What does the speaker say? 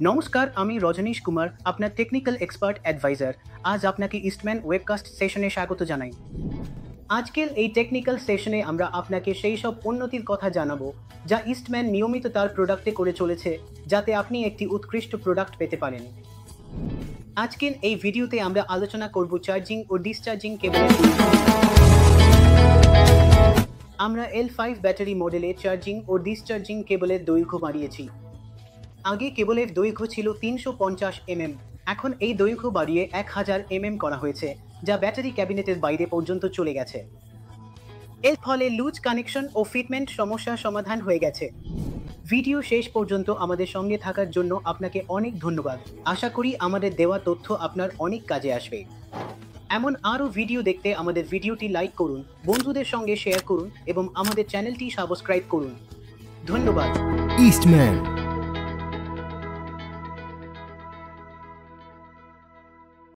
নমস্কার, আমি রজনীশ কুমার, আপনার টেকনিক্যাল এক্সপার্ট অ্যাডভাইজার। আজ আপনাকে ইস্টম্যান ওয়েবকাস্ট সেশনে স্বাগত জানাই। আজকের এই টেকনিক্যাল সেশনে আমরা আপনাকে সেই সব উন্নতির কথা জানাবো যা ইস্টম্যান নিয়মিত তার প্রোডাক্টে করে চলেছে, যাতে আপনি একটি উৎকৃষ্ট প্রোডাক্ট পেতে পারেন। আজকের এই ভিডিওতে আমরা আলোচনা করব চার্জিং ও ডিসচার্জিং কেবলের দৈর্ঘ্য। আমরা L5 ব্যাটারি মডেলে চার্জিং ও ডিসচার্জিং কেবলের দৈর্ঘ্য বাড়িয়েছি। আগে কেবলের দৈর্ঘ্য ছিল 350 mm, এখন এই দৈর্ঘ্য বাড়িয়ে 1000 mm করা হয়েছে, যা ব্যাটারি ক্যাবিনেটের বাইরে পর্যন্ত চলে গেছে। এর ফলে লুজ কানেকশন ও ফিটমেন্ট সমস্যার সমাধান হয়ে গেছে। ভিডিও শেষ পর্যন্ত আমাদের সঙ্গে থাকার জন্য আপনাকে অনেক ধন্যবাদ। আশা করি আমাদের দেওয়া তথ্য আপনার অনেক কাজে আসবে। এমন আরও ভিডিও দেখতে আমাদের ভিডিওটি লাইক করুন, বন্ধুদের সঙ্গে শেয়ার করুন এবং আমাদের চ্যানেলটি সাবস্ক্রাইব করুন। ধন্যবাদ। ইস্টম্যান